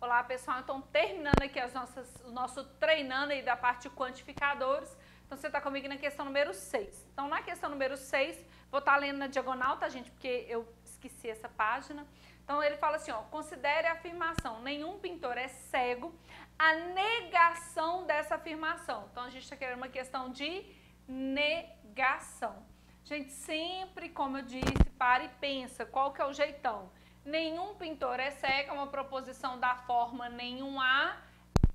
Olá, pessoal. Então, terminando aqui o nosso treinando aí da parte de quantificadores. Então, você está comigo na questão número 6. Então, na questão número 6, vou estar lendo na diagonal, tá, gente? Porque eu esqueci essa página. Então, ele fala assim, ó, considere a afirmação, nenhum pintor é cego, a negação dessa afirmação. Então, a gente está querendo uma questão de negação. Gente, sempre, como eu disse, para e pensa, qual que é o jeitão? Nenhum pintor é cego, é uma proposição da forma nenhum A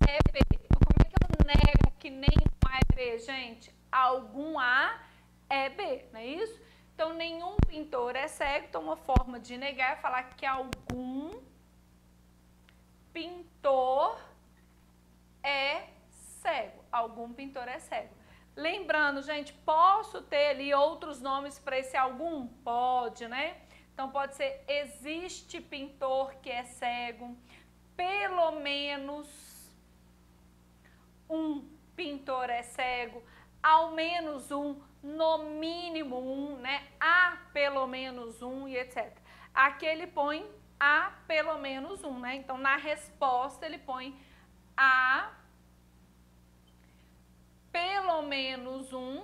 é B. Então, como é que eu nego que nenhum A é B, gente? Algum A é B, não é isso? Então, nenhum pintor é cego, então uma forma de negar é falar que algum pintor é cego. Algum pintor é cego. Lembrando, gente, posso ter ali outros nomes para esse algum? Pode, né? Então, pode ser, existe pintor que é cego, pelo menos um pintor é cego, ao menos um, no mínimo um, né? Há pelo menos um e etc. Aqui ele põe há pelo menos um, né? Então, na resposta, ele põe há pelo menos um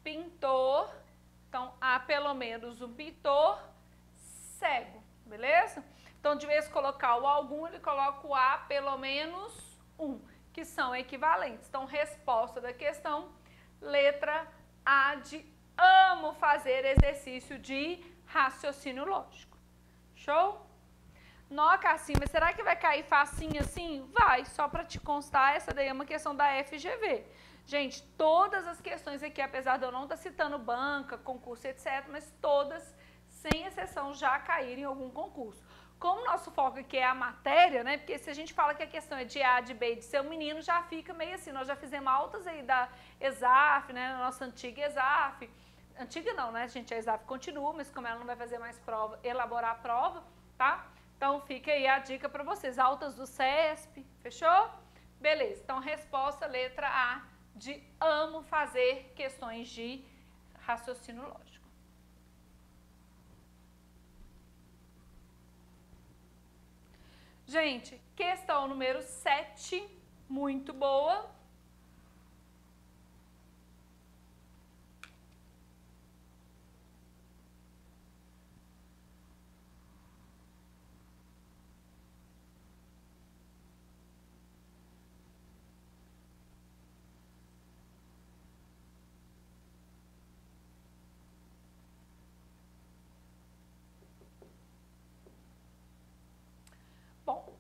pintor. Então, há pelo menos um pintor cego, beleza? Então, de vez de colocar o algum, ele coloca o há pelo menos um, que são equivalentes. Então, resposta da questão, letra A de amo fazer exercício de raciocínio lógico. Show? Noca assim, mas será que vai cair facinho assim? Vai, só para te constar, essa daí é uma questão da FGV. Gente, todas as questões aqui, apesar de eu não estar citando banca, concurso, etc., mas todas, sem exceção, já caíram em algum concurso. Como o nosso foco aqui é a matéria, né? Porque se a gente fala que a questão é de A, de B e de ser um menino, já fica meio assim. Nós já fizemos altas aí da ESAF, né? Na nossa antiga ESAF. Antiga não, né, gente? A ESAF continua, mas como ela não vai fazer mais prova, elaborar a prova, tá? Então, fica aí a dica para vocês. Altas do CESP, fechou? Beleza. Então, resposta, letra A, de amo fazer questões de raciocínio lógico. Gente, questão número 7, muito boa.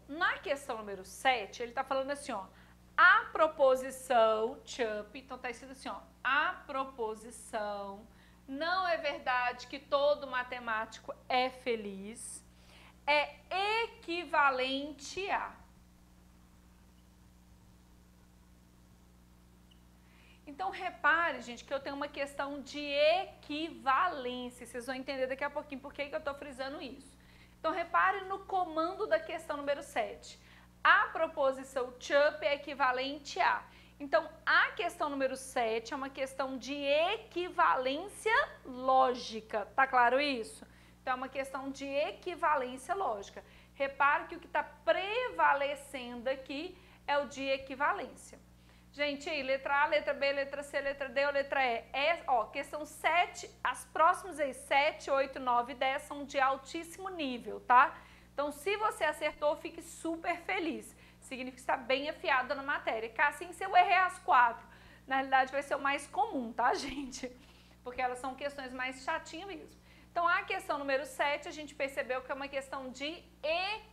Na questão número 7, ele está falando assim, ó, a proposição, chup, então está escrito assim, ó, a proposição, não é verdade que todo matemático é feliz, é equivalente a. Então, repare, gente, que eu tenho uma questão de equivalência, vocês vão entender daqui a pouquinho por que eu estou frisando isso. Então, repare no comando da questão número 7. A proposição chup é equivalente a. Então, a questão número 7 é uma questão de equivalência lógica. Tá claro isso? Então, é uma questão de equivalência lógica. Repare que o que está prevalecendo aqui é o de equivalência. Gente, aí, letra A, letra B, letra C, letra D ou letra E? Ó, questão 7, as próximas aí, 7, 8, 9 e 10 são de altíssimo nível, tá? Então, se você acertou, fique super feliz. Significa que está bem afiado na matéria. Assim, se eu errei as 4, na realidade vai ser o mais comum, tá, gente? Porque elas são questões mais chatinhas mesmo. Então, a questão número 7, a gente percebeu que é uma questão de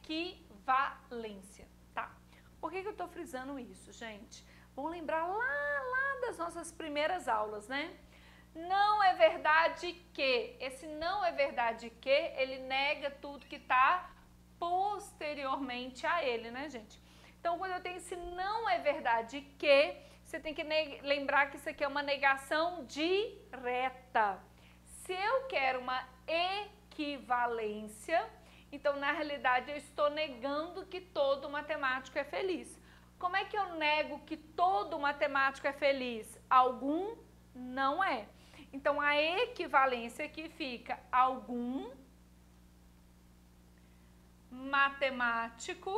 equivalência, tá? Por que eu tô frisando isso, gente? Vamos lembrar lá das nossas primeiras aulas, né? Não é verdade que, esse não é verdade que, ele nega tudo que está posteriormente a ele, né, gente? Então, quando eu tenho esse não é verdade que, você tem que lembrar que isso aqui é uma negação direta. Se eu quero uma equivalência, então, na realidade, eu estou negando que todo matemático é feliz. Como é que eu nego que todo matemático é feliz? Algum não é. Então, a equivalência aqui fica algum matemático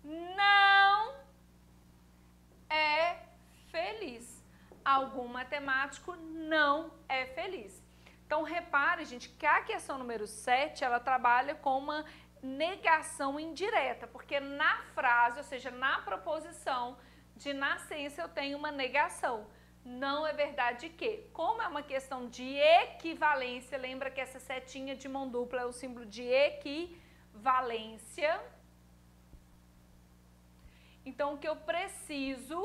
não é feliz. Algum matemático não é feliz. Então, repare, gente, que a questão número 7, ela trabalha com uma negação indireta, porque na frase, ou seja, na proposição de nascença, eu tenho uma negação. Não é verdade que, como é uma questão de equivalência, lembra que essa setinha de mão dupla é o símbolo de equivalência. Então, o que eu preciso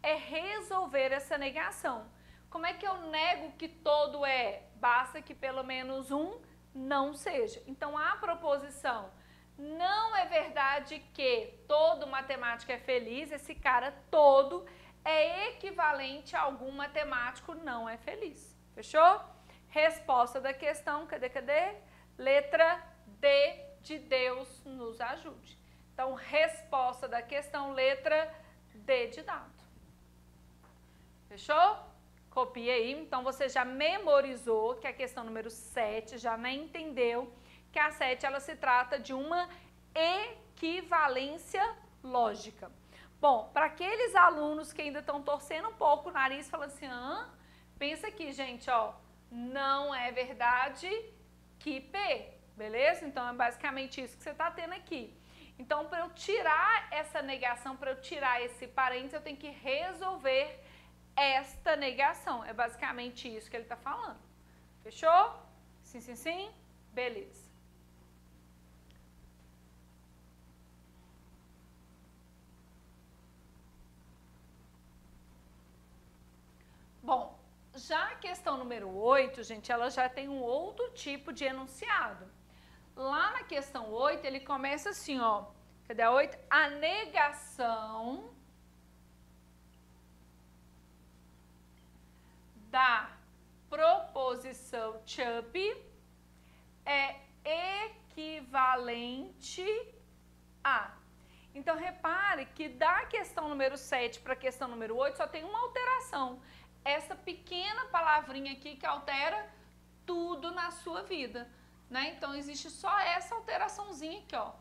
é resolver essa negação. Como é que eu nego que todo é? Basta que pelo menos um não seja. Então, a proposição não é verdade que todo matemático é feliz, esse cara todo é equivalente a algum matemático não é feliz. Fechou? Resposta da questão, cadê? Letra D de Deus nos ajude. Então, resposta da questão, letra D de dado. Fechou? Copia aí. Então, você já memorizou que a questão número 7, já nem entendeu que a 7 ela se trata de uma equivalência lógica. Bom, para aqueles alunos que ainda estão torcendo um pouco o nariz, falando assim, pensa aqui, gente, ó, não é verdade que P, beleza? Então, é basicamente isso que você está tendo aqui. Então, para eu tirar essa negação, para eu tirar esse parênteses, eu tenho que resolver esta negação. É basicamente isso que ele está falando. Fechou? Sim? Beleza. Bom, já a questão número 8, gente, ela já tem um outro tipo de enunciado. Lá na questão 8, ele começa assim, ó. Cadê a 8? A negação da proposição Chup é equivalente a. Então, repare que da questão número 7 para a questão número 8 só tem uma alteração. Essa pequena palavrinha aqui que altera tudo na sua vida, né? Então, existe só essa alteraçãozinha aqui, ó.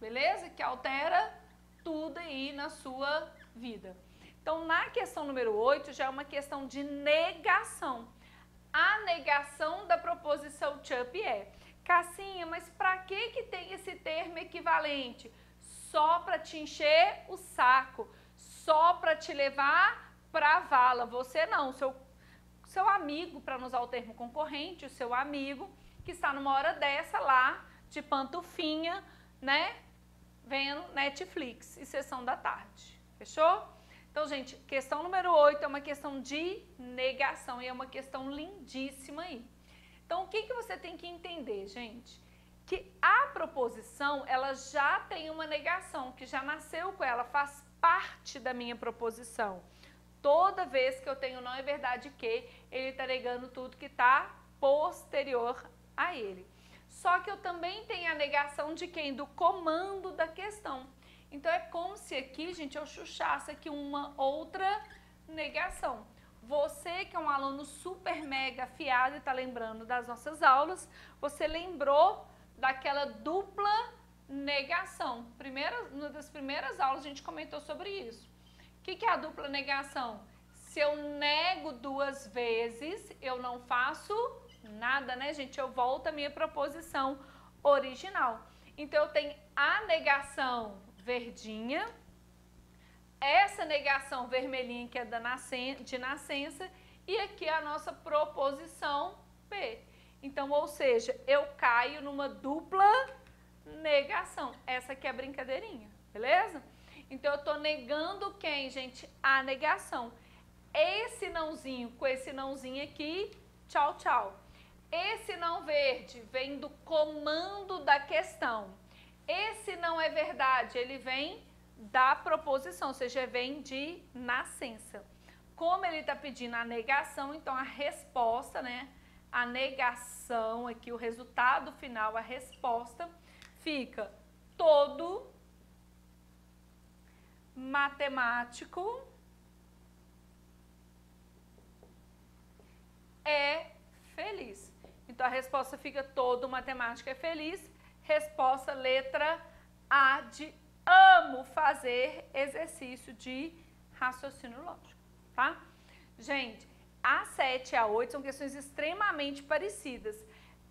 Beleza? Que altera tudo aí na sua vida. Então, na questão número 8, já é uma questão de negação. A negação da proposição Chup é, Cassinha, mas para que tem esse termo equivalente? Só para te encher o saco, só para te levar para a vala. Você não, seu amigo, para não usar o termo concorrente, o seu amigo que está numa hora dessa lá, de pantufinha, né, vendo Netflix e sessão da tarde. Fechou? Então, gente, questão número 8 é uma questão de negação e é uma questão lindíssima aí. Então, o que você tem que entender, gente? Que a proposição, ela já tem uma negação, que já nasceu com ela, faz parte da minha proposição. Toda vez que eu tenho não é verdade que, ele está negando tudo que está posterior a ele. Só que eu também tenho a negação de quem? Do comando da questão. Então, é como se aqui, gente, eu chuchasse aqui uma outra negação. Você que é um aluno super mega afiado e está lembrando das nossas aulas, você lembrou daquela dupla negação. Uma das primeiras aulas a gente comentou sobre isso. O que é a dupla negação? Se eu nego 2 vezes, eu não faço nada, né, gente? Eu volto à minha proposição original. Então, eu tenho a negação verdinha, essa negação vermelhinha que é de nascença, e aqui a nossa proposição P. Então, ou seja, eu caio numa dupla negação. Essa aqui é a brincadeirinha, beleza? Então, eu estou negando quem, gente? A negação. Esse nãozinho com esse nãozinho aqui, tchau, tchau. Esse não verde vem do comando da questão. Esse não é verdade, ele vem da proposição, ou seja, vem de nascença. Como ele está pedindo a negação, então a resposta, né? A negação aqui, o resultado final, a resposta, fica todo matemático é feliz. Então, a resposta fica todo matemático é feliz. Resposta letra A de amo fazer exercício de raciocínio lógico, tá? Gente, a 7 e a 8 são questões extremamente parecidas.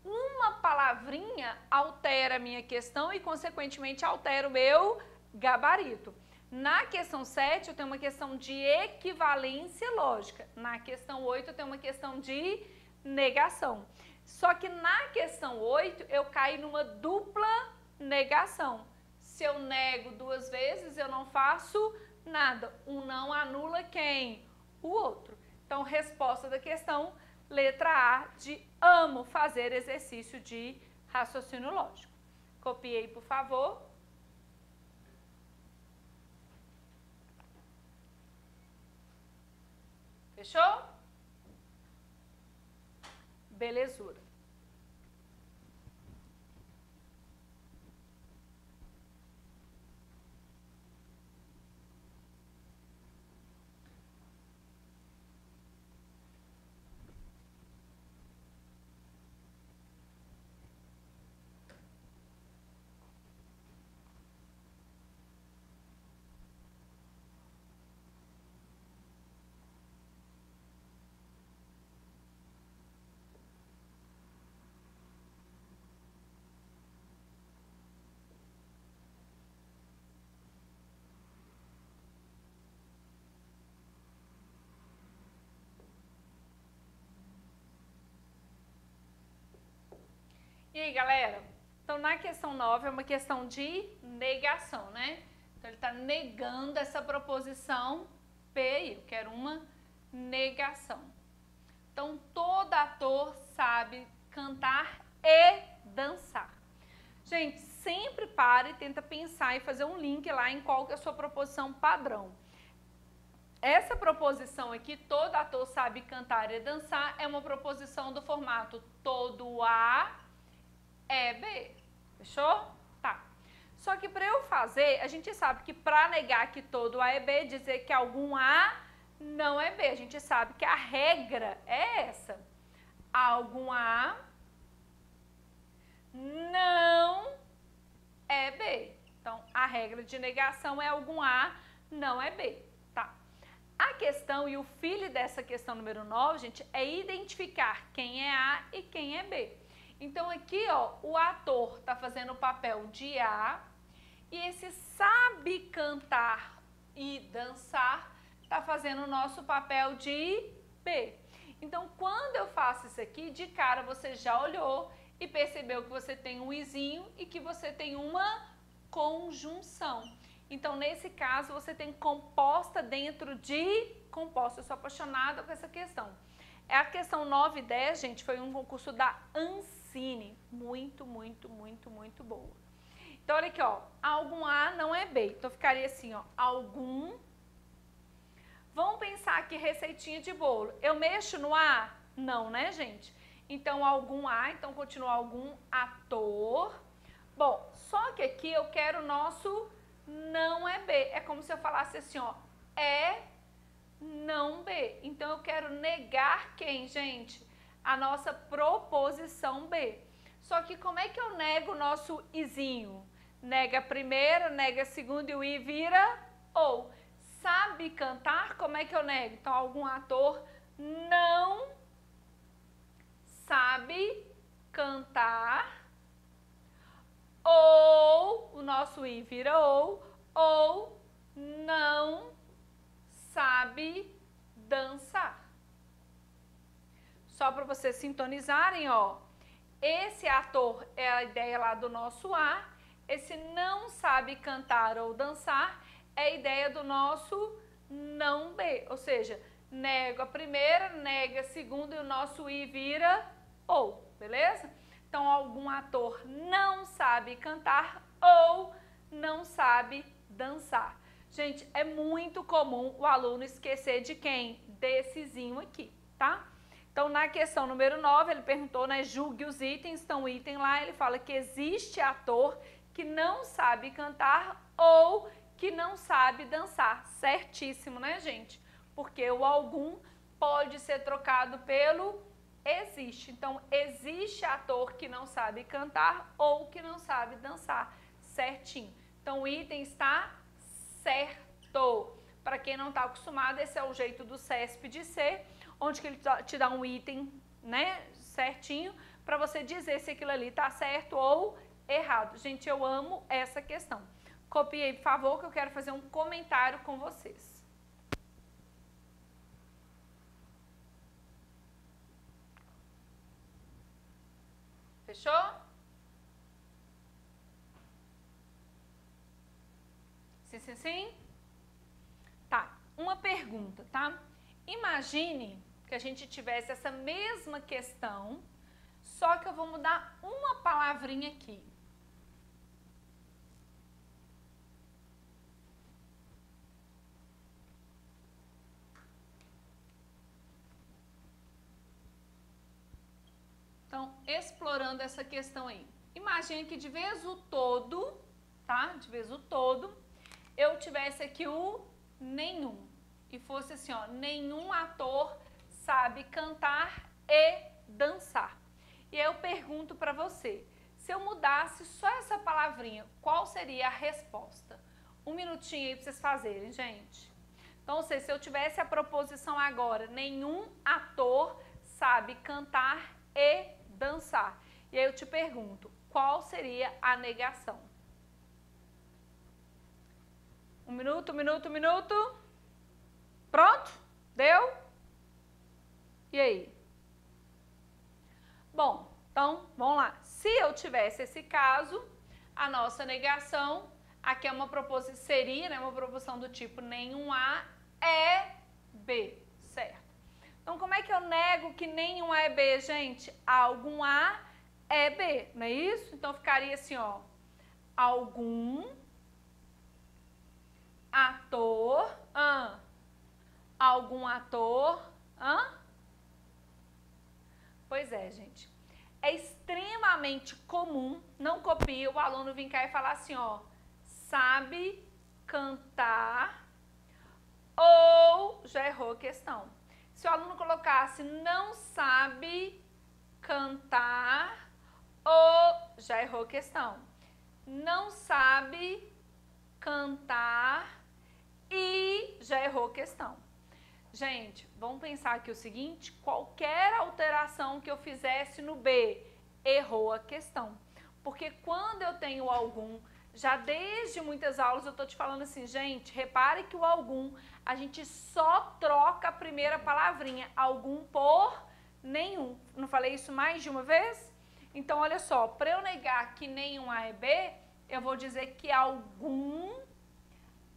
Uma palavrinha altera a minha questão e, consequentemente, altera o meu gabarito. Na questão 7, eu tenho uma questão de equivalência lógica. Na questão 8, eu tenho uma questão de negação. Só que na questão 8, eu caio numa dupla negação. Se eu nego 2 vezes, eu não faço nada. Um não anula quem? O outro. Então, resposta da questão, letra A, de amo fazer exercício de raciocínio lógico. Copiei, por favor. Fechou? Belezura. E aí, galera? Então, na questão 9 é uma questão de negação, né? Então, ele está negando essa proposição P aí. Eu quero uma negação. Então, todo ator sabe cantar e dançar. Gente, sempre para e tenta pensar e fazer um link lá em qual que é a sua proposição padrão. Essa proposição aqui, todo ator sabe cantar e dançar, é uma proposição do formato todo A é B. Fechou? Tá. Só que para eu fazer, a gente sabe que para negar que todo A é B, dizer que algum A não é B. A gente sabe que a regra é essa. Algum A não é B. Então, a regra de negação é algum A não é B. Tá. A questão e o filho dessa questão número 9, gente, é identificar quem é A e quem é B. Então, aqui, ó, o ator tá fazendo o papel de A e esse sabe cantar e dançar tá fazendo o nosso papel de B. Então, quando eu faço isso aqui, de cara você já olhou e percebeu que você tem um izinho e que você tem uma conjunção. Então, nesse caso, você tem composta dentro de composta. Eu sou apaixonada com essa questão. É a questão 9 e 10, gente, foi um concurso da Ancine. Muito, muito, muito, muito boa. Então, olha aqui, ó. Algum A não é B. Então, ficaria assim, ó. Algum. Vamos pensar aqui, receitinha de bolo. Eu mexo no A? Não, né, gente? Então, algum A. Então, continua algum ator. Bom, só que aqui eu quero o nosso não é B. É como se eu falasse assim, ó. É não B. Então, eu quero negar quem, gente? A nossa proposição B. Só que como é que eu nego o nosso izinho? Nega a primeira, nega a segunda e o I vira ou. Sabe cantar? Como é que eu nego? Então, algum ator não sabe cantar ou, o nosso I vira ou não sabe dançar. Só para vocês sintonizarem, ó. Esse ator é a ideia lá do nosso A. Esse não sabe cantar ou dançar é a ideia do nosso não B. Ou seja, nego a primeira, nega a segunda e o nosso I vira ou, beleza? Então, algum ator não sabe cantar ou não sabe dançar. Gente, é muito comum o aluno esquecer de quem? Dessezinho aqui, tá? Então, na questão número 9, ele perguntou, né, julgue os itens. Então, o item lá, ele fala que existe ator que não sabe cantar ou que não sabe dançar. Certíssimo, né, gente? Porque o algum pode ser trocado pelo existe. Então, existe ator que não sabe cantar ou que não sabe dançar certinho. Então, o item está certo. Para quem não está acostumado, esse é o jeito do CESP de ser, onde que ele te dá um item, né, certinho, para você dizer se aquilo ali está certo ou errado. Gente, eu amo essa questão. Copiei, por favor, que eu quero fazer um comentário com vocês. Fechou? Sim, sim, sim? Tá, uma pergunta, tá? Imagine que a gente tivesse essa mesma questão, só que eu vou mudar uma palavrinha aqui. Então, explorando essa questão aí. Imagine que de vez o todo, tá? De vez o todo, eu tivesse aqui o nenhum. E fosse assim, ó, nenhum ator sabe cantar e dançar. E aí eu pergunto para você, se eu mudasse só essa palavrinha, qual seria a resposta? Um minutinho aí para vocês fazerem, gente. Então, ou seja, se eu tivesse a proposição agora, nenhum ator sabe cantar e dançar. E aí eu te pergunto, qual seria a negação? Um minuto, um minuto, um minuto. Pronto? Deu? E aí? Bom, então, vamos lá. Se eu tivesse esse caso, a nossa negação, aqui é uma proposição, seria, né, uma proposição do tipo nenhum A é B, certo? Então, como é que eu nego que nenhum A é B, gente? Algum A é B, não é isso? Então, ficaria assim, ó, algum ator, algum ator, Pois é, gente. É extremamente comum, não copia, o aluno vir cá e falar assim, ó, sabe cantar ou já errou a questão. Se o aluno colocasse não sabe cantar ou já errou a questão. Não sabe cantar e já errou a questão. Gente, vamos pensar aqui o seguinte, qualquer alteração que eu fizesse no B, errou a questão. Porque quando eu tenho algum, já desde muitas aulas eu tô te falando assim, gente, repare que o algum, a gente só troca a primeira palavrinha, algum por nenhum. Não falei isso mais de uma vez? Então, olha só, para eu negar que nenhum A é B, eu vou dizer que algum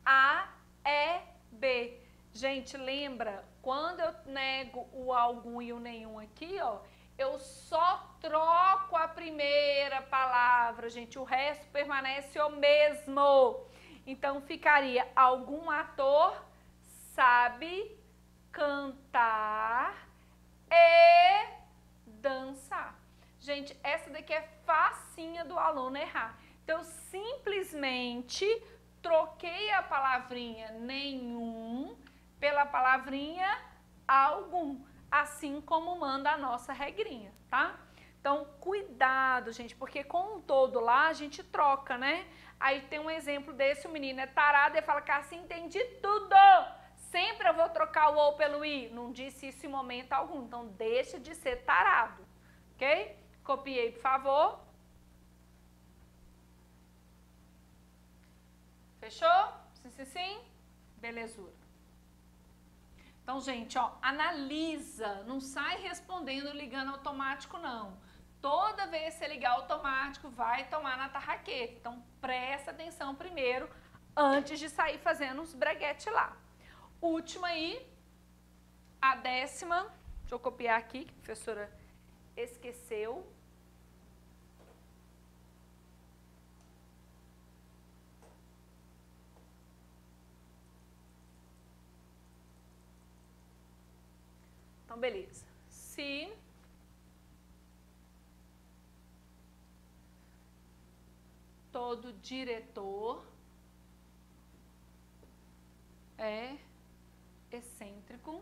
A é B. Gente, lembra, quando eu nego o algum e o nenhum aqui, ó, eu só troco a primeira palavra, gente, o resto permanece o mesmo. Então, ficaria algum ator sabe cantar e dançar. Gente, essa daqui é facinha do aluno errar. Então, eu simplesmente troquei a palavrinha nenhum pela palavrinha algum, assim como manda a nossa regrinha, tá? Então, cuidado, gente, porque com o todo lá a gente troca, né? Aí tem um exemplo desse, o menino é tarado e fala que assim entendi tudo. Sempre eu vou trocar o ou pelo i. Não disse isso em momento algum, então deixa de ser tarado, ok? Copiei, por favor. Fechou? Sim, sim, sim? Belezura. Então, gente, ó, analisa, não sai respondendo ligando automático, não. Toda vez que você ligar automático, vai tomar na tarraqueta. Então, presta atenção primeiro, antes de sair fazendo os breguete lá. Última aí, a 10ª, deixa eu copiar aqui, que a professora esqueceu. Então, beleza. Se todo diretor é excêntrico,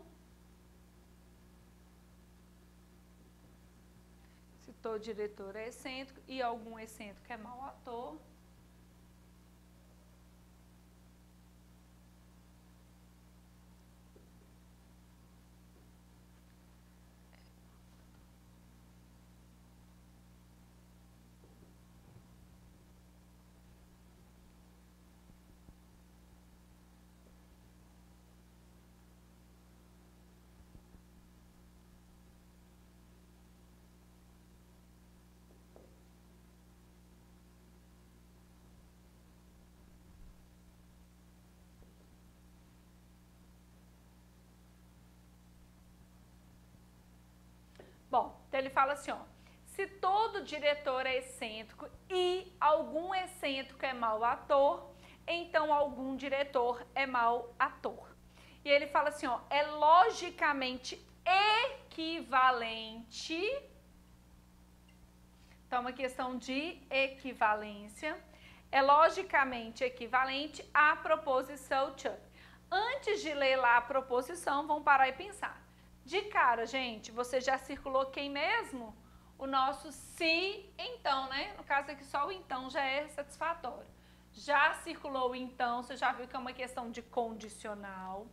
todo diretor é excêntrico e algum excêntrico é mau ator. Bom, então ele fala assim, ó, se todo diretor é excêntrico e algum excêntrico é mau ator, então algum diretor é mau ator. E ele fala assim, ó, é logicamente equivalente, então uma questão de equivalência, é logicamente equivalente à proposição Chubb. Antes de ler lá a proposição, vamos parar e pensar. De cara, gente, você já circulou quem mesmo? O nosso se, então, né? No caso aqui só o então já é satisfatório. Já circulou o então, você já viu que é uma questão de condicional.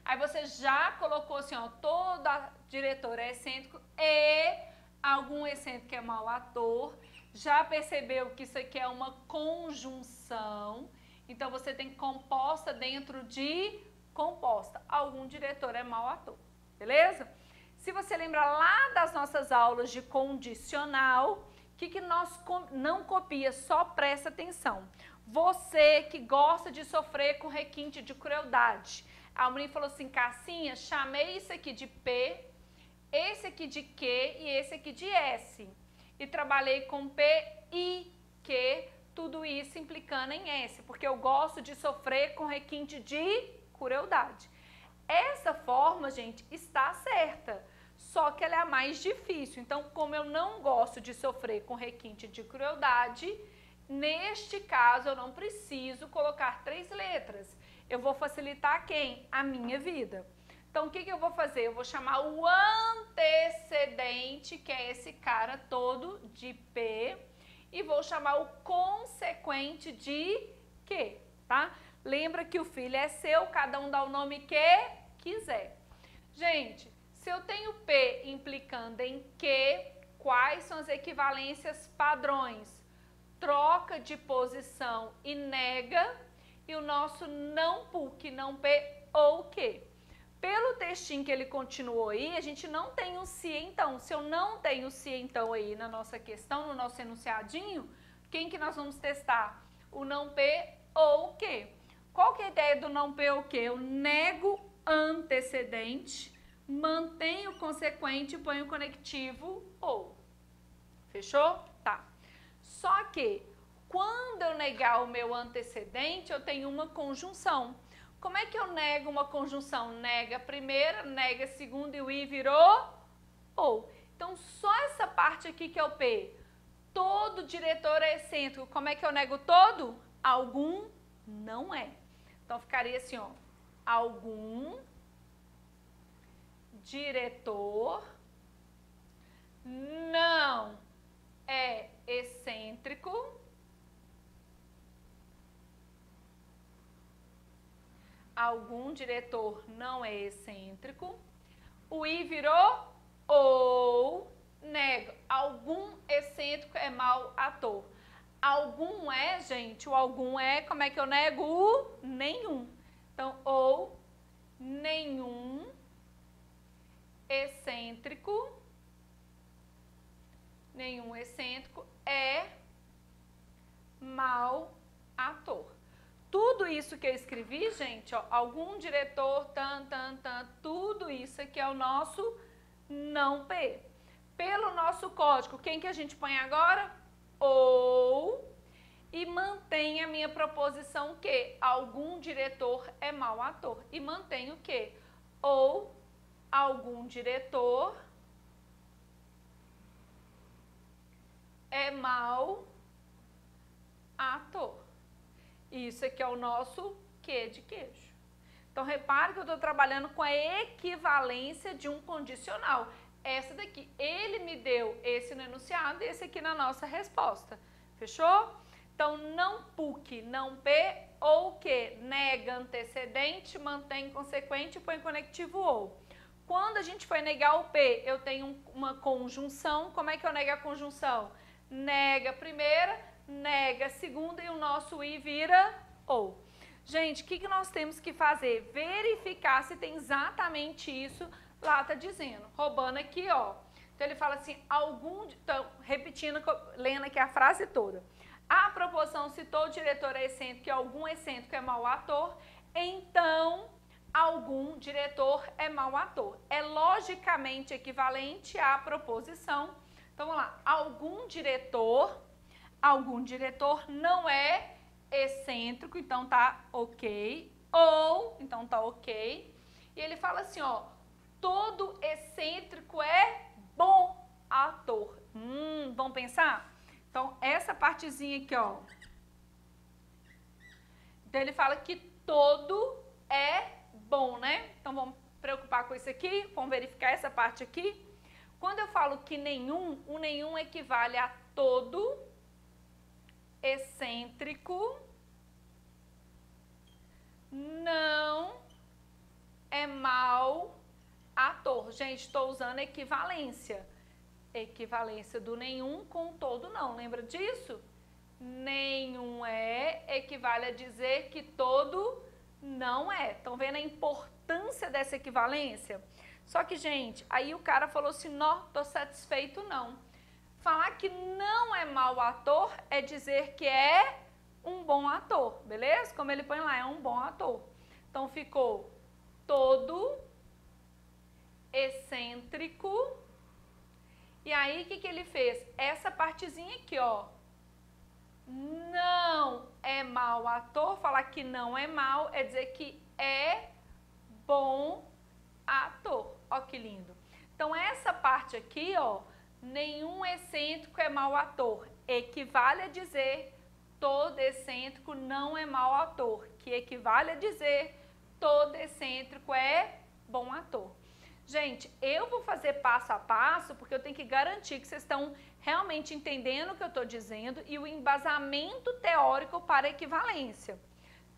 Aí você já colocou assim, ó, toda diretora é excêntrico e algum excêntrico é mau ator. Já percebeu que isso aqui é uma conjunção. Então você tem composta dentro de composta. Algum diretor é mau ator. Beleza? Se você lembrar lá das nossas aulas de condicional, o que nós não copia, só presta atenção. Você que gosta de sofrer com requinte de crueldade. A menina falou assim, Cassinha, chamei isso aqui de P, esse aqui de Q e esse aqui de S. E trabalhei com P e Q, tudo isso implicando em S, porque eu gosto de sofrer com requinte de crueldade. Essa forma, gente, está certa, só que ela é a mais difícil. Então, como eu não gosto de sofrer com requinte de crueldade, neste caso eu não preciso colocar 3 letras. Eu vou facilitar quem? A minha vida. Então, o que eu vou fazer? Eu vou chamar o antecedente, que é esse cara todo, de P, e vou chamar o consequente de Q, tá? Lembra que o filho é seu, cada um dá o nome que quiser. Gente, se eu tenho P implicando em Q, quais são as equivalências padrões? Troca de posição e nega, e o nosso não PUC, não P ou Q. Pelo textinho que ele continuou aí, a gente não tem um se então. Se eu não tenho se então aí na nossa questão, no nosso enunciadinho, quem que nós vamos testar? O não P ou Q. Qual que é a ideia do não P ou Q? Eu nego antecedente, mantenho o consequente e ponho o conectivo ou. Fechou? Tá. Só que, quando eu negar o meu antecedente, eu tenho uma conjunção. Como é que eu nego uma conjunção? Nega a primeira, nega a segunda e o I virou ou. Então, só essa parte aqui que é o P. Todo diretor é excêntrico. Como é que eu nego todo? Algum não é. Então, ficaria assim, ó. Algum diretor não é excêntrico. Algum diretor não é excêntrico. O I virou ou. Nega. Algum excêntrico é mau ator. Algum é, gente, o algum é, como é que eu nego? O nenhum. Então, ou nenhum excêntrico é mau ator. Tudo isso que eu escrevi, gente, ó, algum diretor, tudo isso aqui é o nosso não P. Pelo nosso código, quem que a gente põe agora? Ou, e mantém a minha proposição que algum diretor é mau ator. E mantenho o que? Ou algum diretor é mau ator. Isso aqui é o nosso Q de queijo. Então, repare que eu estou trabalhando com a equivalência de um condicional. essa daqui. Ele me deu esse no enunciado e esse aqui na nossa resposta. Fechou? Então, não PUC, não P, ou que nega antecedente, mantém consequente e põe conectivo ou. Quando a gente for negar o P, eu tenho uma conjunção. Como é que eu nego a conjunção? Nega a primeira, nega a segunda e o nosso I vira ou. Gente, o que nós temos que fazer? Verificar se tem exatamente isso lá tá dizendo. Roubando aqui, ó. Então, ele fala assim, então, repetindo, lendo aqui a frase toda. A proposição, se todo diretor é excêntrico e algum excêntrico é mau ator, então algum diretor é mau ator. É logicamente equivalente à proposição. Então, vamos lá. Algum diretor não é excêntrico, então tá ok. Ou, então tá ok. E ele fala assim, ó, todo excêntrico é bom ator. Vamos pensar? Então, essa partezinha aqui, ó. Então, ele fala que todo é bom, né? Então, vamos preocupar com isso aqui. Vamos verificar essa parte aqui. Quando eu falo que nenhum, o nenhum equivale a todo excêntrico não é mau ator. Gente, estou usando equivalência. Equivalência do nenhum com todo não. Lembra disso? Nenhum é equivale a dizer que todo não é. Estão vendo a importância dessa equivalência? Só que, gente, aí o cara falou assim, não, tô satisfeito não. Falar que não é mau ator é dizer que é um bom ator, beleza? Como ele põe lá, é um bom ator. Então, ficou todo excêntrico. E aí, o que ele fez? Essa partezinha aqui, ó. Não é mau ator. Falar que não é mau é dizer que é bom ator. Ó que lindo. Então, essa parte aqui, ó, nenhum excêntrico é mau ator. Equivale a dizer todo excêntrico não é mau ator. Que equivale a dizer todo excêntrico é bom ator. Gente, eu vou fazer passo a passo porque eu tenho que garantir que vocês estão realmente entendendo o que eu estou dizendo e o embasamento teórico para equivalência.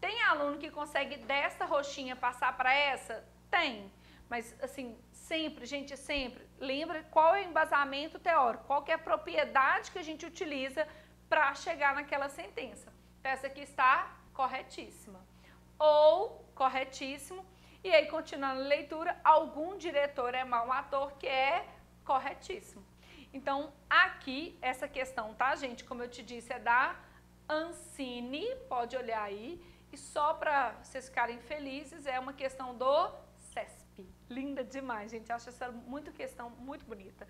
Tem aluno que consegue dessa roxinha passar para essa? Tem. Mas, assim, sempre, gente, sempre, lembra qual é o embasamento teórico, qual que é a propriedade que a gente utiliza para chegar naquela sentença. Então, essa aqui está corretíssima. Ou, corretíssimo. E aí, continuando a leitura, algum diretor é mau ator, que é corretíssimo. Então, aqui, essa questão, tá, gente? Como eu te disse, é da Ancine, pode olhar aí. E só para vocês ficarem felizes, é uma questão do CESP. Linda demais, gente. Acho essa questão muito bonita.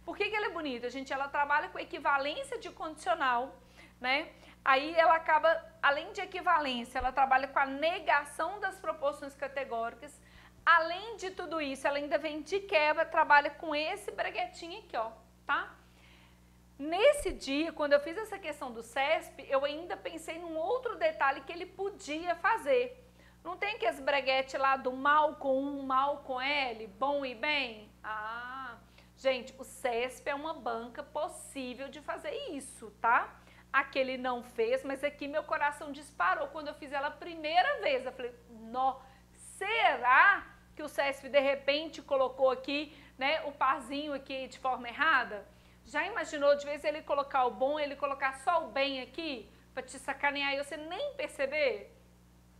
Por que ela é bonita, gente? Ela trabalha com equivalência de condicional, né? Aí ela acaba, além de equivalência, ela trabalha com a negação das proposições categóricas. Além de tudo isso, ela ainda vem de quebra, trabalha com esse braguetinho aqui, ó, tá? Nesse dia, quando eu fiz essa questão do CESP, eu ainda pensei num outro detalhe que ele podia fazer. Não tem aqueles braguete lá do mal com um, mal com L, bom e bem? Gente, o CESP é uma banca possível de fazer isso, tá? Aqui ele não fez, mas aqui meu coração disparou quando eu fiz ela a primeira vez. Eu falei, nó, será que o CESP de repente colocou aqui, né, o parzinho aqui de forma errada? Já imaginou de vez ele colocar o bom, ele colocar só o bem aqui, para te sacanear e você nem perceber?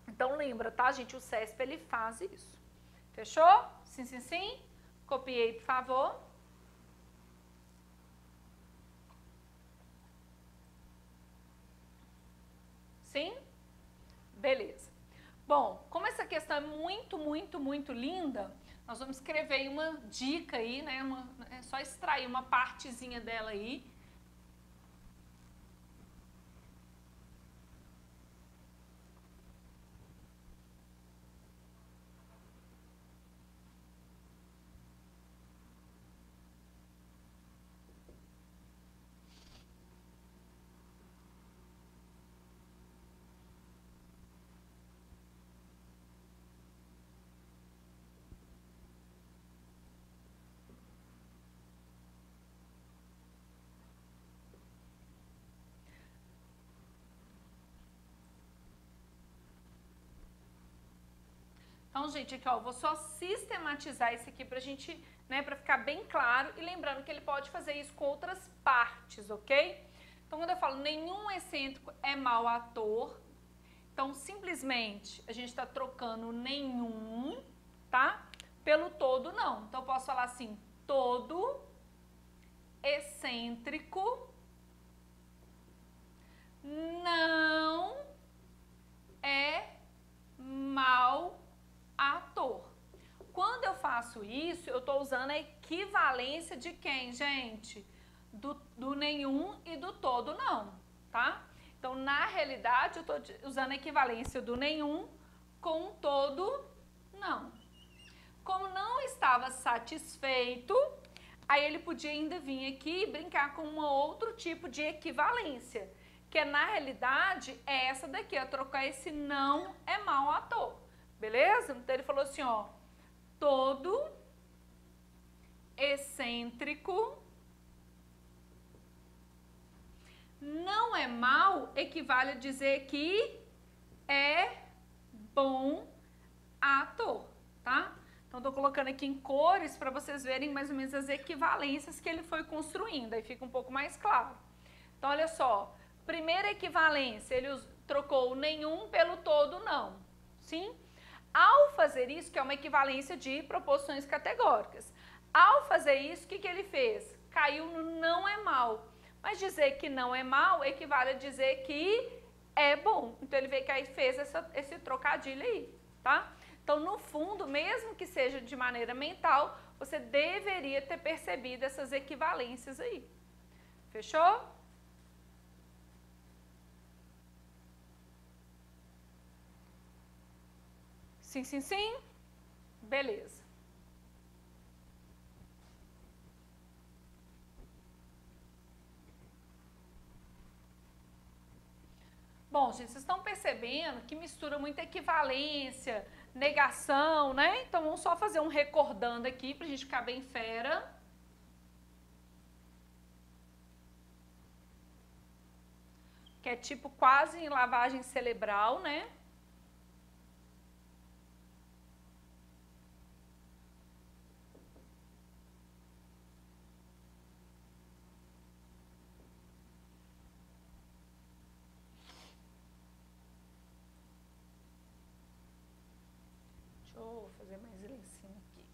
Então lembra, tá, gente? O CESP ele faz isso. Fechou? Sim, sim, sim. Copiei, por favor. Sim? Beleza. Bom, como essa questão é muito linda, nós vamos escrever aí uma dica aí, né? É só extrair uma partezinha dela aí. Então, gente, aqui, ó, eu vou só sistematizar isso aqui pra gente, né, pra ficar bem claro. E lembrando que ele pode fazer isso com outras partes, ok? Então, quando eu falo nenhum excêntrico é mau ator, então, simplesmente, a gente está trocando nenhum, tá? Pelo todo não. Então, eu posso falar assim, todo excêntrico não é mau ator. Quando eu faço isso, eu estou usando a equivalência de quem, gente? Do nenhum e do todo não, tá? Então, na realidade, eu estou usando a equivalência do nenhum com o todo não. Como não estava satisfeito, aí ele podia ainda vir aqui e brincar com um outro tipo de equivalência, que na realidade é essa daqui, ó, trocar esse não é mau ator, beleza? Então ele falou assim, ó, todo excêntrico não é mau equivale a dizer que é bom ator, tá? Então, tô colocando aqui em cores para vocês verem mais ou menos as equivalências que ele foi construindo, aí fica um pouco mais claro. Então, olha só, primeira equivalência, ele trocou o nenhum pelo todo não, sim? Ao fazer isso, que é uma equivalência de proposições categóricas, ao fazer isso, o que ele fez? Caiu no não é mal. Mas dizer que não é mal equivale a dizer que é bom. Então, ele veio que aí fez esse trocadilho aí, tá? Então, no fundo, mesmo que seja de maneira mental, você deveria ter percebido essas equivalências aí. Fechou? Sim, sim, sim? Beleza. Bom, gente, vocês estão percebendo que mistura muita equivalência, negação, né? Então, vamos só fazer um recordando aqui pra gente ficar bem fera. Que é tipo quase em lavagem cerebral, né? Deixa eu fazer mais ele em cima aqui.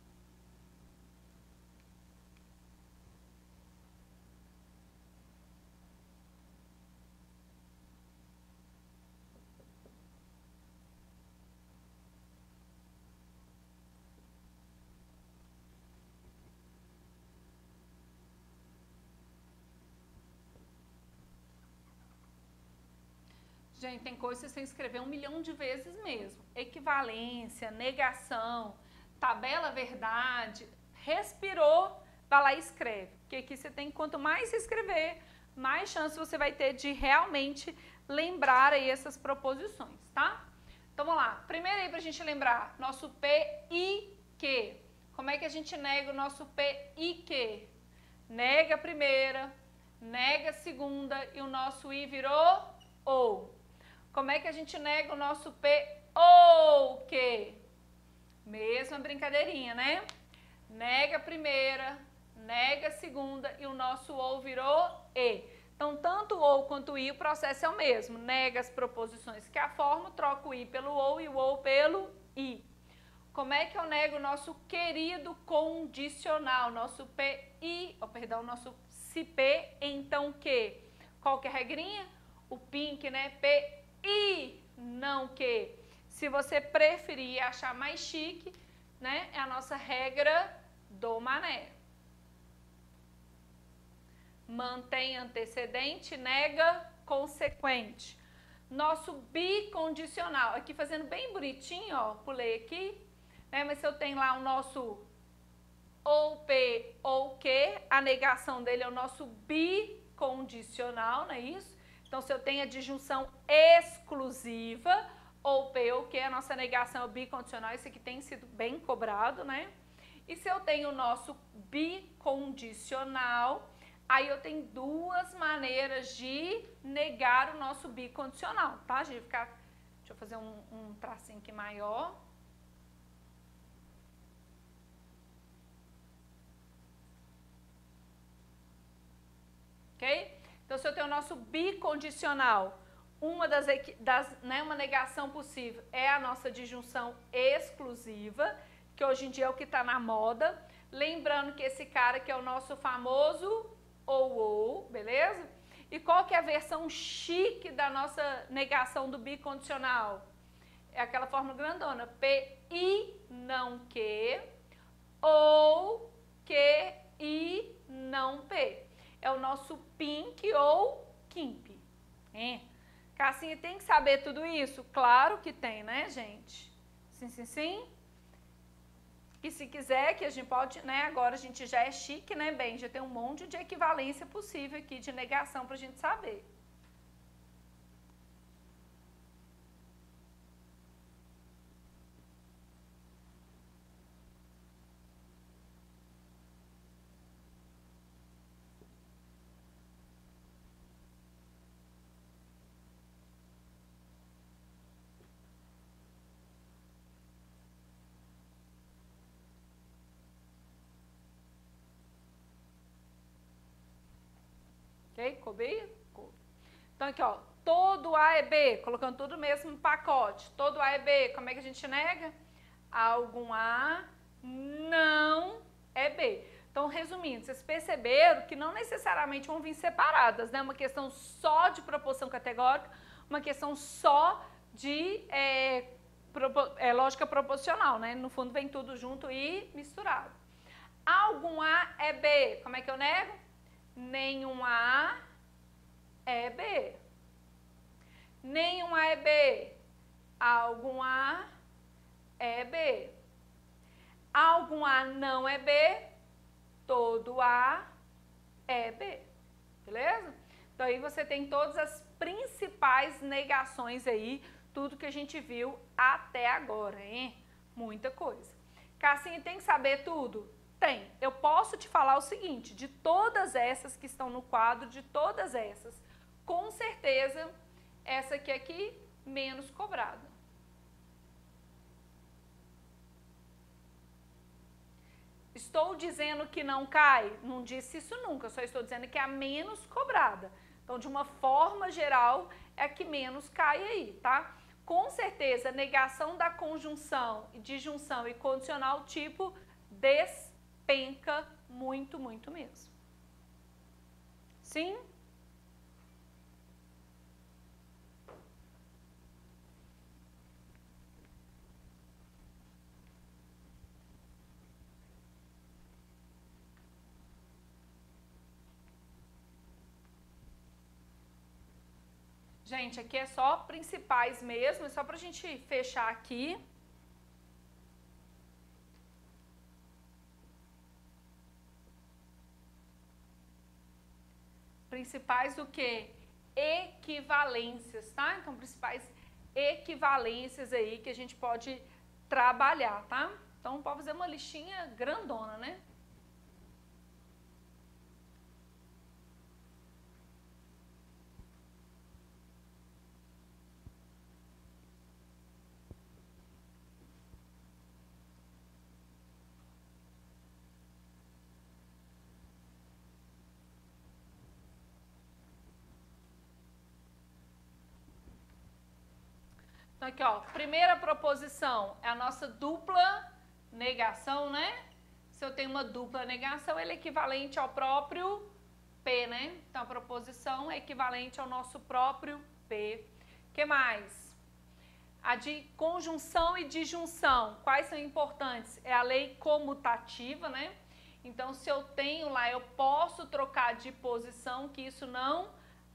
Gente, tem coisa que vocês têm que escrever 1 milhão de vezes mesmo. Equivalência, negação, tabela verdade. Respirou, vai lá e escreve. Porque aqui você tem, quanto mais você escrever, mais chance você vai ter de realmente lembrar aí essas proposições, tá? Então, vamos lá. Primeiro aí pra gente lembrar, nosso P e Q. Como é que a gente nega o nosso P e Q? Nega a primeira, nega a segunda e o nosso I virou ou. Como é que a gente nega o nosso P ou Q? Mesma brincadeirinha, né? Nega a primeira, nega a segunda e o nosso ou virou E. Então, tanto o ou quanto o I, o processo é o mesmo. Nega as proposições que a formam, troca o I pelo ou e o ou pelo I. Como é que eu nego o nosso querido condicional? Nosso PI, nosso se P, então que? Qual que é a regrinha? O pink, né? PI, não que. Se você preferir achar mais chique, né? É a nossa regra do mané. Mantém antecedente, nega consequente. Nosso bicondicional, aqui fazendo bem bonitinho, ó, pulei aqui, né? Mas se eu tenho lá o nosso ou P ou Q, a negação dele é o nosso bicondicional, não é isso? Então, se eu tenho a disjunção exclusiva, ou P ou Q, a nossa negação é o bicondicional, isso aqui tem sido bem cobrado, né? E se eu tenho o nosso bicondicional, aí eu tenho duas maneiras de negar o nosso bicondicional, tá? Deixa eu fazer um tracinho aqui maior. ok? Então, se eu tenho o nosso bicondicional, uma uma negação possível é a nossa disjunção exclusiva, que hoje em dia é o que está na moda. Lembrando que esse cara que é o nosso famoso ou, beleza? E qual que é a versão chique da nossa negação do bicondicional? É aquela fórmula grandona, P e não que, ou que e não P. É o nosso pink ou quimp. Cassinha tem que saber tudo isso? Claro que tem, né, gente? Sim, sim, sim. E se quiser, que a gente pode, né, agora a gente já é chique, né, bem, já tem um monte de equivalência possível aqui de negação pra gente saber. Ok? Coube? Então aqui, ó, todo A é B, colocando tudo no mesmo pacote. Todo A é B, como é que a gente nega? Algum A não é B. Então, resumindo, vocês perceberam que não necessariamente vão vir separadas, né? Uma questão só de proporção categórica, uma questão só de lógica proporcional, né? No fundo, vem tudo junto e misturado. Algum A é B, como é que eu nego? Nenhum A é B. Nenhum A é B. Algum A é B. Algum A não é B. Todo A é B. Beleza? Então aí você tem todas as principais negações aí, tudo que a gente viu até agora, hein? Muita coisa. Cassinha, tem que saber tudo? Tem. Eu posso te falar o seguinte, de todas essas que estão no quadro, de todas essas, com certeza, essa aqui menos cobrada. Estou dizendo que não cai? Não disse isso nunca, só estou dizendo que é a menos cobrada. Então, de uma forma geral, é a que menos cai aí, tá? Com certeza, negação da conjunção, disjunção e condicional tipo despenca muito, muito mesmo. Sim? Gente, aqui é só principais mesmo, é só pra gente fechar aqui. Principais do que? Equivalências, tá? Então, principais equivalências aí que a gente pode trabalhar, tá? Então, pode fazer uma listinha grandona, né? Então, aqui, ó, primeira proposição é a nossa dupla negação, né? Se eu tenho uma dupla negação, ele é equivalente ao próprio P, né? Então, a proposição é equivalente ao nosso próprio P. O que mais? A de conjunção e disjunção, quais são importantes? É a lei comutativa, né? Então, se eu tenho lá, eu posso trocar de posição, que isso não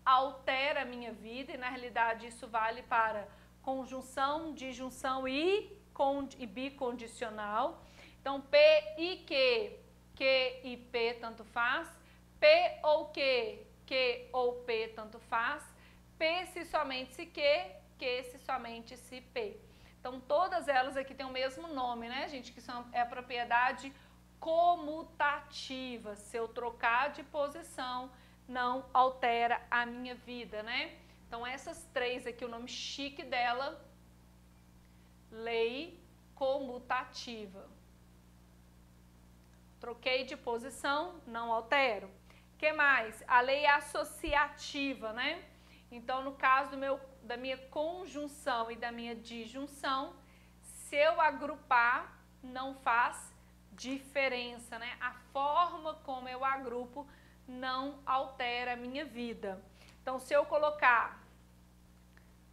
altera a minha vida, e na realidade isso vale para conjunção, disjunção e bicondicional. Então, P e Q e P tanto faz, P ou Q ou P tanto faz, P se somente se Q se somente se P. Então, todas elas aqui têm o mesmo nome, né, gente? Que é a propriedade comutativa. Se eu trocar de posição, não altera a minha vida, né? Então, essas três aqui, o nome chique dela, lei comutativa. Troquei de posição, não altero. Que mais? A lei associativa, né? Então, no caso da minha conjunção e da minha disjunção, se eu agrupar, não faz diferença, né? A forma como eu agrupo não altera a minha vida. Então, se eu colocar,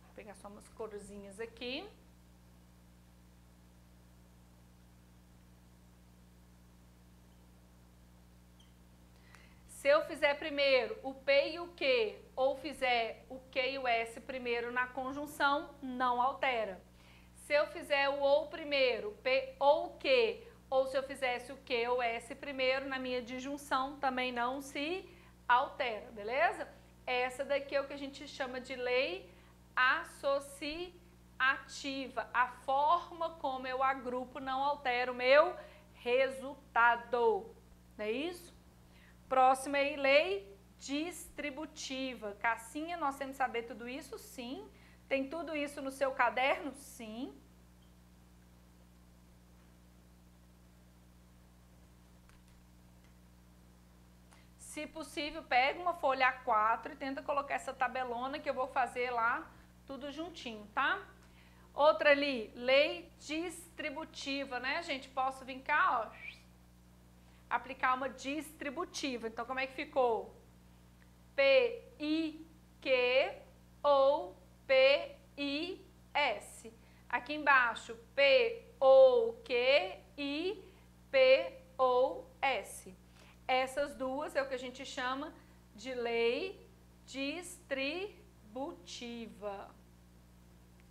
vou pegar só umas corzinhas aqui. Se eu fizer primeiro o P e o Q, ou fizer o Q e o S primeiro na conjunção, não altera. Se eu fizer o ou primeiro, P ou Q, ou se eu fizesse o Q ou S primeiro na minha disjunção, também não se altera, beleza? Essa daqui é o que a gente chama de lei associativa. A forma como eu agrupo não altera o meu resultado, não é isso? Próxima aí, lei distributiva. Cassinha, nós temos que saber tudo isso? Sim. Tem tudo isso no seu caderno? Sim. Se possível, pega uma folha A4 e tenta colocar essa tabelona que eu vou fazer lá, tudo juntinho, tá? Outra ali, lei distributiva, né, gente? Posso vir cá, ó, aplicar uma distributiva. Então, como é que ficou? P, I, Q ou P, I, S. Aqui embaixo, P, ou Q, I, P, ou S. Essas duas é o que a gente chama de lei distributiva.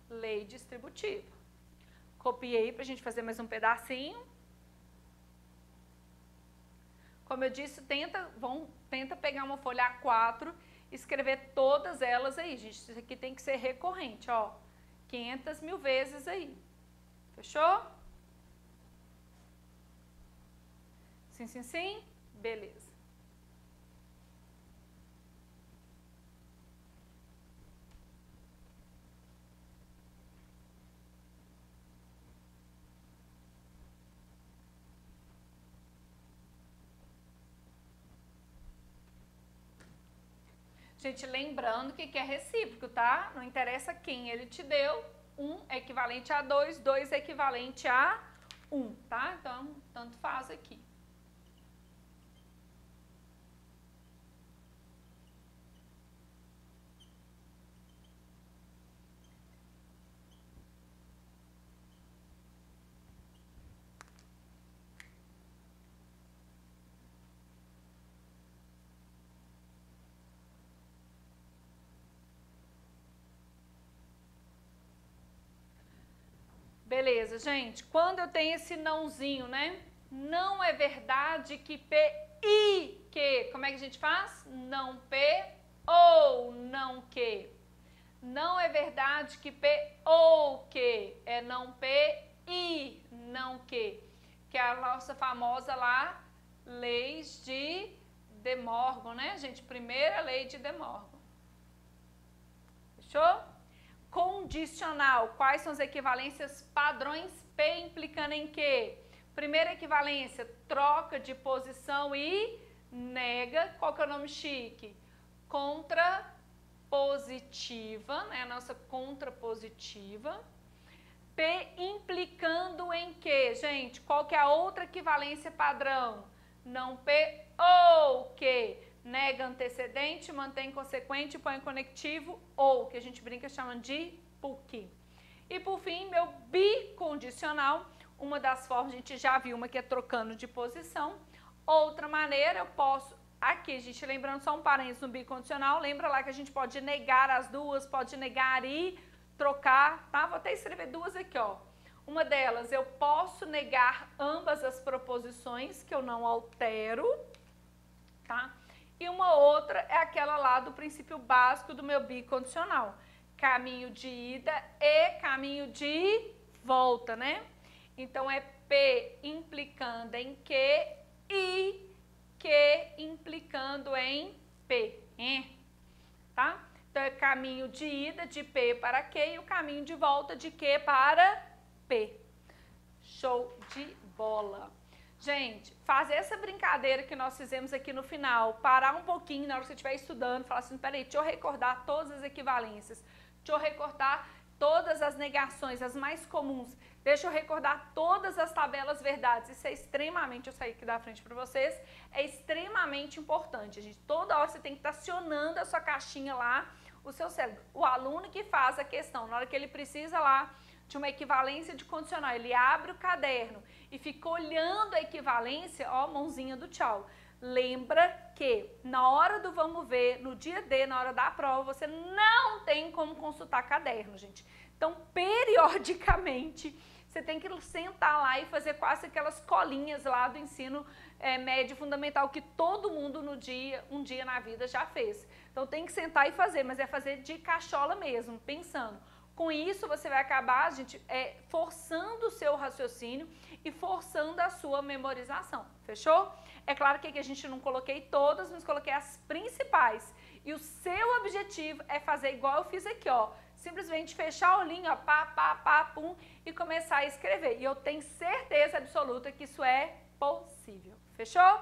Lei distributiva. Copiei para a gente fazer mais um pedacinho. Como eu disse, tenta pegar uma folha A4 e escrever todas elas aí, gente. Isso aqui tem que ser recorrente, ó. 500 mil vezes aí. Fechou? Sim, sim, sim? Beleza. Gente, lembrando que é recíproco, tá? Não interessa quem ele te deu. 1 é equivalente a 2, 2 é equivalente a 1, tá? Então, tanto faz aqui. Beleza, gente. Quando eu tenho esse nãozinho, né? Não é verdade que P, I, Q. Como é que a gente faz? Não P ou não Q. Não é verdade que P ou Q. É não P, I, não Q. Que é a nossa famosa lá, leis de De Morgan, né, gente? Primeira lei de De Morgan. Fechou? Condicional. Quais são as equivalências padrões? P implicando em quê? Primeira equivalência, troca de posição e nega. Qual que é o nome chique? Contrapositiva, né? A nossa contrapositiva. P implicando em quê, gente? Qual que é a outra equivalência padrão? Não P ou que nega antecedente, mantém consequente, põe conectivo ou, que a gente brinca chamando de PUC. E por fim, meu bicondicional, uma das formas, a gente já viu uma que é trocando de posição. Outra maneira, eu posso, aqui, gente, lembrando só um parênteses no bicondicional, lembra lá que a gente pode negar as duas, pode negar e trocar, tá? Vou até escrever duas aqui, ó. Uma delas, eu posso negar ambas as proposições que eu não altero, tá? E uma outra é aquela lá do princípio básico do meu bicondicional. Caminho de ida e caminho de volta, né? Então, é P implicando em Q e Q implicando em P, tá? Então, é caminho de ida de P para Q e o caminho de volta de Q para P. Show de bola! Gente, fazer essa brincadeira que nós fizemos aqui no final, parar um pouquinho na hora que você estiver estudando, falar assim, peraí, deixa eu recordar todas as equivalências, deixa eu recordar todas as negações, as mais comuns, deixa eu recordar todas as tabelas verdades. Isso é extremamente, eu saí aqui da frente para vocês, é extremamente importante, gente. Toda hora você tem que estar acionando a sua caixinha lá, o seu cérebro. O aluno que faz a questão, na hora que ele precisa lá de uma equivalência de condicional, ele abre o caderno e fica olhando a equivalência, ó, mãozinha do tchau. Lembra que na hora do vamos ver, no dia D, na hora da prova, você não tem como consultar caderno, gente. Então, periodicamente, você tem que sentar lá e fazer quase aquelas colinhas lá do ensino médio fundamental que todo mundo um dia na vida já fez. Então, tem que sentar e fazer, mas é fazer de cachola mesmo, pensando. Com isso, você vai acabar, gente, forçando o seu raciocínio e forçando a sua memorização, fechou? É claro que aqui a gente não coloquei todas, mas coloquei as principais. E o seu objetivo é fazer igual eu fiz aqui, ó. Simplesmente fechar o olhinho, ó, pá, pá, pá, pum, e começar a escrever. E eu tenho certeza absoluta que isso é possível, fechou?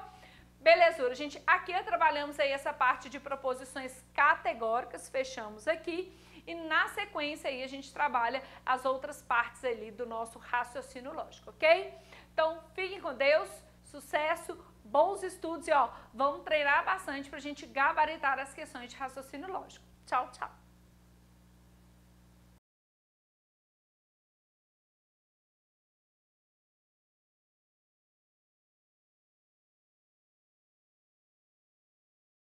Belezura, gente, aqui trabalhamos aí essa parte de proposições categóricas, fechamos aqui. E na sequência aí a gente trabalha as outras partes ali do nosso raciocínio lógico, ok? Então, fiquem com Deus, sucesso, bons estudos e ó, vamos treinar bastante pra gente gabaritar as questões de raciocínio lógico. Tchau, tchau!